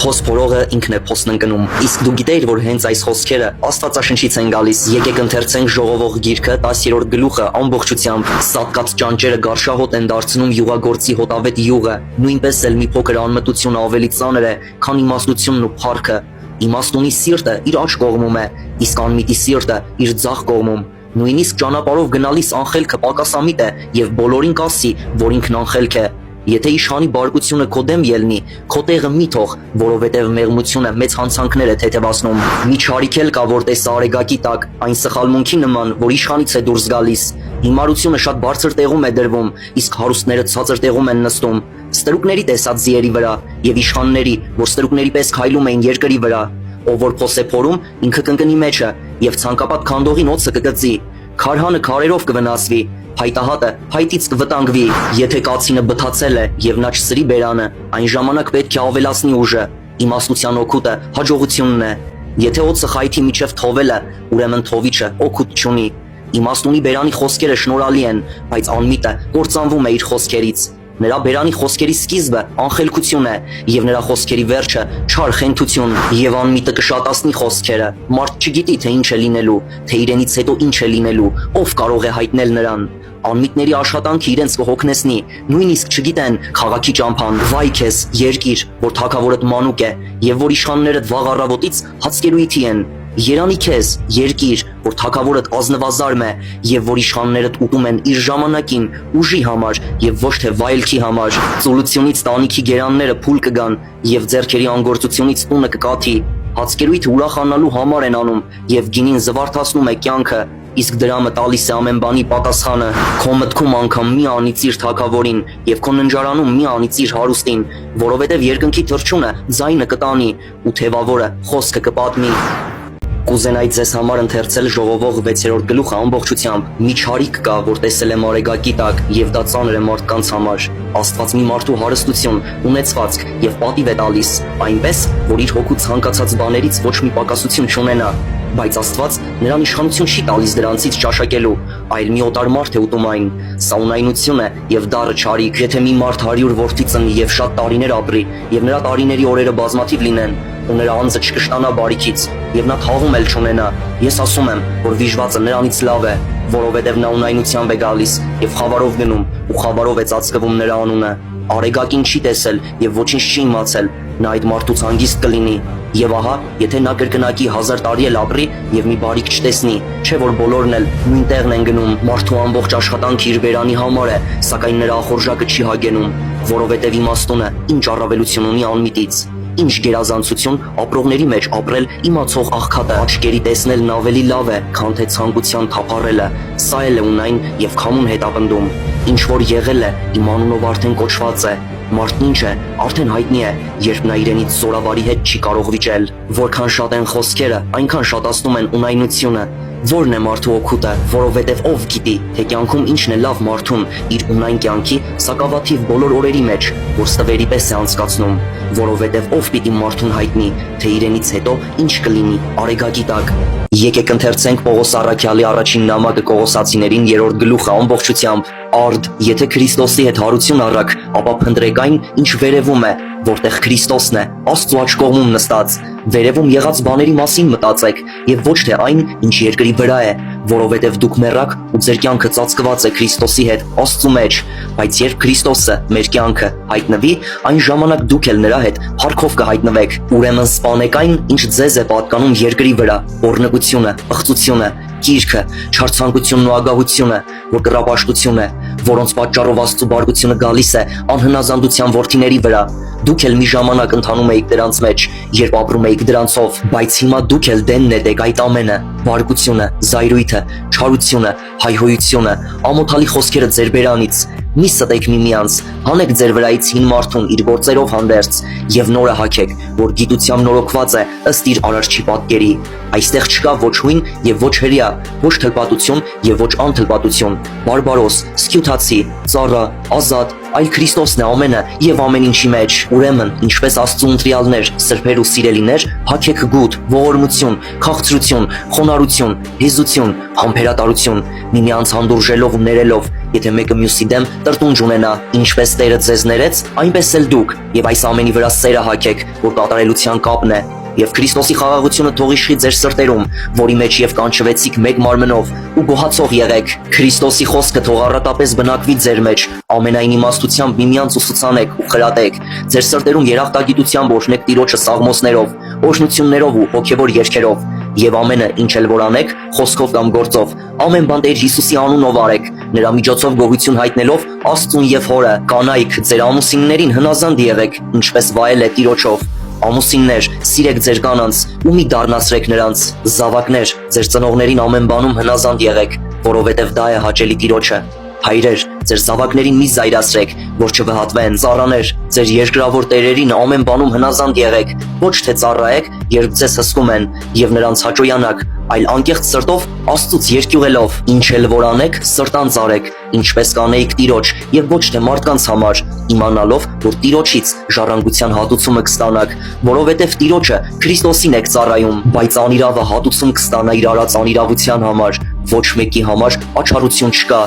Փոս փորողը ինքն է փոսն ընկնում։ Իսկ դու գիտեիր, որ հենց այս խոսքերը Աստվածաշնչից են գալիս։ Եկեք ընթերցենք ժողովող գիրքը 10-րդ գլուխը ամբողջությամբ։ Սատկած ճանճերը գարշահոտ են դարձնում յուղագործի հոտավետ յուղը։ Նույնպես էլ մի փոքր անմտություն ավելի ծանր է, քան իմաստությունն ու փառքը։ Իմաստունի սիրտը իր աջ կողմում է, իսկ անմիտի սիրտը իր ձախ կողմում։ Նույնիսկ ճանապարհով գնալիս անխելքը պակասամիտ է եւ բոլորին կասի, որ ինքն անխելք է։ Եթե իշխանի բարկությունը քո դեմ ելնի, քո տեղը մի թող, որովհետև մեղմությունը մեծ հանցանքներ է թեթևացնում։ Մի չարիք էլ կա, որ տեսա արեգակի տակ, այն սխալմունքի նման, որ իշխանից է դուրս գալիս։ Հիմարությունը շատ բարձր տեղում է դրվում, իսկ հարուստները ցածր տեղում են նստում։ Ստրուկների տեսած ձիերի վրա եւ իշխանների, որ ստրուկների պես քայլում էին երկրի վրա։ Ով որ փոս է փորում, ինքը կընկնի մեջը եւ ցանկապատ քանդողին օծը կգծի։ Քարհանը քարերով կվնասվի, փայտահատը փայտից կվտանգվի։ Եթե կացինը բթացել է եւ նա չսրի բերանը, այն ժամանակ պետք է ավելացնի ուժը։ Իմաստության օգուտը հաջողությունն է։ Եթե օծը խայթի միջև թողել է, ուրեմն թովիչը օգուտ չունի։ Իմաստունի բերանի խոսքերը շնորհալի են, բայց անմիտը կործանվում է իր խոսքերից։ Նրա բերանի խոսքերի սկիզբը անխելքություն է եւ նրա խոսքերի վերջը չար խենթություն եւ անմիտը կշատացնի խոսքերը։ Մարդ չգիտի թե ինչ է լինելու, թե իրենից հետո ինչ է լինելու, ով կարող է հայտնել նրան։ Անմիտների աշխատանքը իրենց կհոգնեցնի, նույնիսկ չգիտեն քաղաքի ճամփան։ Վայ քեզ, երկիր, որ թագավորդ մանուկ է եւ որ իշխաններդ վաղ առավոտից հացկերույթի են։ Երանի քեզ, երկիր, որ թագավորդ ազնվազարմ է եւ որ իշխաններդ ուտում են իր ժամանակին ուժի համար եւ ոչ թե վայելքի համար։ Ծուլությունից տանիքի գերանները փուլ կգան եւ ձեռքերի անգործությունից տունը կկաթի։ Հացկերույթը ուրախանալու համար են անում եւ գինին զվարթացնում է կյանքը, իսկ դրամը տալիս է ամեն բանի պատասխանը։ Քո մտքում անգամ մի անիծիր թագավորին եւ քո ննջարանում մի անիծիր հարուստին, որովհետեւ երկնքի թռչունը ձայնը կտանի ու թևավորը խոսքը կպատնի։ Կուզենայի ձեզ համար ընթերցել ժողովող 6-րդ գլուխը ամբողջությամբ։ Մի չարիք կա, որ տեսել եմ արեգակի տակ, եւ դա ծանր է մարդկանց համար։ Աստված մի մարդու հարստություն, ունեցվածք եւ պատիվ է տալիս, այնպես, որ իր հոգու ցանկացած բաներից ոչ մի պակասություն չունենա։ Բայց Աստված նրան իշխանություն չի տալիս դրանցից ճաշակելու, այլ մի օտար մարդ է ուտում այն։ Սա ունայնություն է եւ դառը չարիք։ Եթե մի մարդ 100 որդի ծնի եւ շատ տարիներ ապրի, եւ նրա տարիների օրերը բազմաթիվ լինեն, ու նրա անձը չկշտանա բարիքից, եւ նա թաղում էլ չունենա, ես ասում եմ, որ վիժվածը նրանից լավ է, որովհետեւ նա ունայնությամբ է գալիս եւ խավարով գնում, ու խավարով է ծածկվում նրա անունը։ Արեգակին չի տեսել եւ ոչինչ չի իմացել, նա այդ մարդուց հանգիստ կլինի։ Եվ ահա, եթե նա կրկնակի 1000 տարի էլ ապրի եւ մի բարիք չտեսնի, չէ որ բոլորն էլ նույն տեղն են գնում։ Մարդու ամբողջ աշխատանքը իր բերանի համար է, սակայն նրա ախորժակը չի հագենում, որովհետեւ իմաստունը ինչ առավելություն ունի անմիտից։ Ինչ գերազանցություն ապրողների մեջ ապրել իմացող աղքատը, աչքերի տեսնելն ավելի լավ է, քան թե ցանկության թափառելը։ Սա էլ է ունայն եւ քամուն հետապնդում։ Ինչ որ եղել է, իմ անունով արդեն կոչված է։ Մարդն ինչ է, արդեն հայտնի է, երբ նա իրենից զորավարի հետ չի կարող վիճել։ Որքան շատ են խոսքերը, այնքան շատացնում են ունայնությունը։ Որն է մարդու օգուտը, որովհետև ով գիտի, թե կյանքում ինչն է լավ մարդուն իր ունայն կյանքի սակավաթիվ բոլոր օրերի մեջ, որ ստվերի պես է անցկացնում, որովհետև ով պիտի մարդուն հայտնի, թե իրենից հետո ինչ կլինի արեգակի տակ։ Եկեք ընթերցենք Պողոս առաքյալի առաջին նամակը Կողոսացիներին 3-րդ գլուխը ամբողջությամբ։ Արդ, եթե Քրիստոսի հետ հարություն առաք, ապա փնտրեք այն, ինչ վերևում է, որտեղ Քրիստոսն է, Աստծու աջ կողմում նստած։ Վերևում եղած բաների մասին մտածեք եւ ոչ թե այն, ինչ երկրի վրա է, որովհետեւ դուք մեռաք ու ձեր կյանքը ծածկված է Քրիստոսի հետ Աստծու մեջ։ Բայց երբ Քրիստոսը, մեր կյանքը, հայտնվի, այն ժամանակ դուք էլ նրա հետ փառքով կհայտնվեք։ Ուրեմն սպանեք այն, ինչ ձեզ է պատկանում երկրի վրա՝ օրհնությունը, ըխծությունը, կիրքը, չարցանկությունն ու ագահությունը, որ կռապաշտություն է, որոնց պատճառով Աստծու բարկությունը գալիս է անհնազանդության որդիների վրա։ Դուք էլ մի ժամանակ ընթանում էիք դրանց մեջ, երբ ապրում էիք դրանցով, բայց հիմա դուք էլ դենն եք այդ ամենը՝ բարկությունը, զայրույթը, չարությունը, հայհոյությունը, ամոթալի խոսքերը ձեր բերանից։ Մի ստեք միմյանց, հանեք ձեր վրայից հին մարդուն իր գործերով հանդերձ եւ նորը հագեք, որ գիտությամբ նորոգված է ըստ իր արարչի պատկերի։ Այստեղ չկա ոչ հույն եւ ոչ հրյա, ոչ թլպատություն եւ ոչ անթլպատություն, բարբարոս, սկյուտացի, ծառա, ազատ, այլ Քրիստոսն է ամենը եւ ամեն ինչի մեջ։ Ուրեմն, ինչպես Աստծու ընտրյալներ, սրբեր ու սիրելիներ, հագեք գութ, ողորմություն, քաղցրություն, խոնարհություն, հեզություն, համբերատարություն, միմյանց հանդուրժելով ու ներելով, եթե մեկը մյուսի դեմ տրտունջ ունենա, ինչպես Տերը ձեզ ներեց, այնպես էլ դուք, եւ այս ամենի վրա սերը հագեք, որ կատարելության կապն է։ Եվ Քրիստոսի խաղաղությունը թող իշխի ձեր սրտերում, որի մեջ եւ կանչվեցիք մեկ մարմնով ու գոհացող եղեք։ Քրիստոսի խոսքը թող առատապես բնակվի ձեր մեջ, ամենայն իմաստությամբ միմյանց ուսուցանեք ու խրատեք։ Ձեր սրտերում երախտագիտությամբ օրհնեք Տիրոջը սաղմոսներով, օրհնություններով ու հոգևոր երգերով։ Եվ ամենը, ինչ էլ որ անեք, խոսքով կամ գործով, ամեն բան Տեր Հիսուսի անունով արեք, նրա միջոցով գոհություն հայտնելով Աստծուն եւ Հորը։ Կանայք, ձեր ամուսիններին հնազանդ եղեք, ինչպես վայել է Տիրոջով։ Ամուսիններ, սիրեք ձեր կանանց ու մի դառնացրեք նրանց։ Զավակներ, ձեր ծնողներին ամեն բանում հնազանդ եղեք, որովհետև դա է հաճելի Տիրոջը։ Հայրեր, ձեր զավակներին մի զայրացրեք, որ չվհատվեն։ Ծառաներ, ձեր երկրավոր տերերին ամեն բանում հնազանդ եղեք, ոչ թե ծառայեք, երբ ձեզ հսկում են, եւ նրանց հաճոյանաք, այլ անկեղծ սրտով Աստծուց երկյուղելով։ Ինչ էլ որ անեք, սրտանց արեք, ինչպես կանեիք Տիրոջ, եւ ոչ թե մարդկանց համար, իմանալով, որ Տիրոջից ժառանգության հատուցումը կստանաք, որովհետև Տիրոջը Քրիստոսին եք ծառայում, բայց անիրավը հատուցում կստանա իր արած անիրավության համար, ոչ մեկի համար աչառություն չկա։